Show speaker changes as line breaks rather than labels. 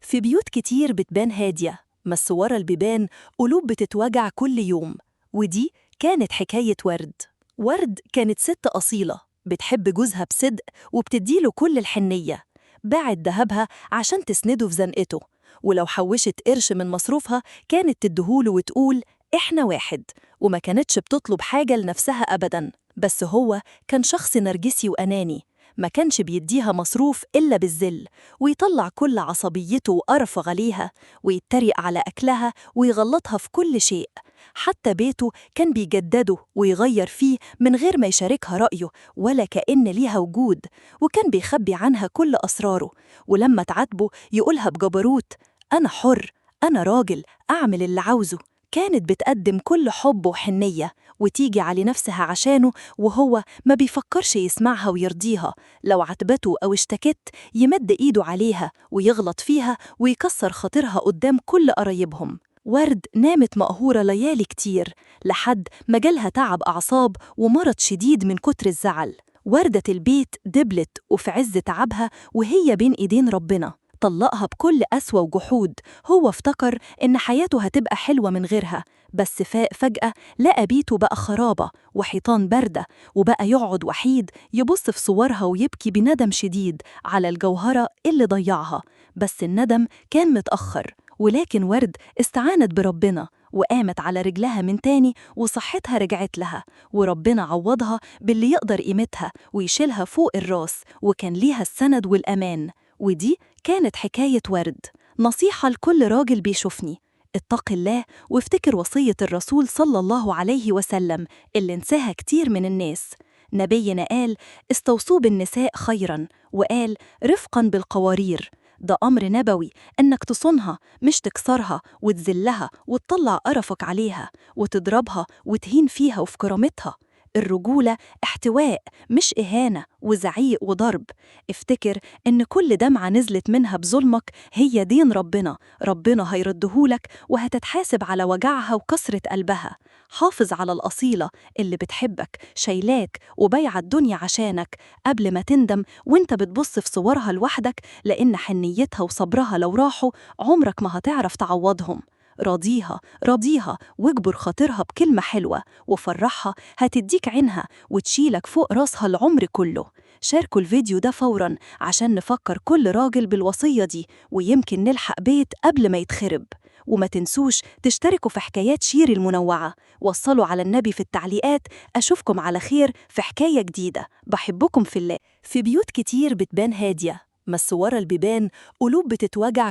في بيوت كتير بتبان هادية، بس ورا البيبان قلوب بتتوجع كل يوم. ودي كانت حكاية ورد. ورد كانت ست أصيلة بتحب جوزها بصدق وبتديله كل الحنية. باعت دهبها عشان تسنده في زنقته، ولو حوشت قرش من مصروفها كانت تدهوله وتقول إحنا واحد. وما كانتش بتطلب حاجة لنفسها أبداً، بس هو كان شخص نرجسي وأناني. ما كانش بيديها مصروف إلا بالذل، ويطلع كل عصبيته وقرفه عليها، ويتريق على أكلها ويغلطها في كل شيء. حتى بيته كان بيجدده ويغير فيه من غير ما يشاركها رأيه ولا كأن ليها وجود، وكان بيخبي عنها كل أسراره. ولما تعاتبه يقولها بجبروت: أنا حر، أنا راجل، أعمل اللي عاوزه. كانت بتقدم كل حب وحنية وتيجي على نفسها عشانه، وهو ما بيفكرش يسمعها ويرضيها. لو عتبته أو اشتكت يمد إيده عليها ويغلط فيها ويكسر خاطرها قدام كل قرايبهم. ورد نامت مقهورة ليالي كتير لحد ما جالها تعب أعصاب ومرض شديد من كتر الزعل. وردة البيت دبلت وفي عز تعبها وهي بين إيدين ربنا طلقها بكل قسوة وجحود. هو افتكر إن حياته هتبقى حلوة من غيرها، بس فاق فجأة لقى بيته بقى خرابة وحيطان باردة، وبقى يقعد وحيد يبص في صورها ويبكي بندم شديد على الجوهرة اللي ضيعها. بس الندم كان متأخر، ولكن ورد استعانت بربنا وقامت على رجلها من تاني وصحتها رجعت لها، وربنا عوضها باللي يقدر قيمتها ويشيلها فوق الراس، وكان ليها السند والأمان. ودي كانت حكاية ورد. نصيحة لكل راجل بيشوفني: اتق الله وافتكر وصية الرسول صلى الله عليه وسلم اللي نساها كتير من الناس. نبينا قال: استوصوا بالنساء خيراً، وقال: رفقاً بالقوارير. ده أمر نبوي إنك تصونها مش تكسرها وتذلها وتطلع قرفك عليها وتضربها وتهين فيها وفي كرامتها. الرجولة احتواء مش إهانة وزعيق وضرب. افتكر إن كل دمعة نزلت منها بظلمك هي دين ربنا، ربنا هيردهولك وهتتحاسب على وجعها وكسرة قلبها. حافظ على الأصيلة اللي بتحبك شايلاك وبيع الدنيا عشانك قبل ما تندم وانت بتبص في صورها لوحدك، لأن حنيتها وصبرها لو راحوا عمرك ما هتعرف تعوضهم. راضيها واجبر خاطرها بكلمة حلوة وفرحها، هتديك عينها وتشيلك فوق راسها العمر كله. شاركوا الفيديو ده فوراً عشان نفكر كل راجل بالوصية دي، ويمكن نلحق بيت قبل ما يتخرب. وما تنسوش تشتركوا في حكايات شيري المنوعة، وصلوا على النبي في التعليقات. أشوفكم على خير في حكاية جديدة. بحبكم في الله. في بيوت كتير بتبان هادية، بس ورا البيبان قلوب بتتوجع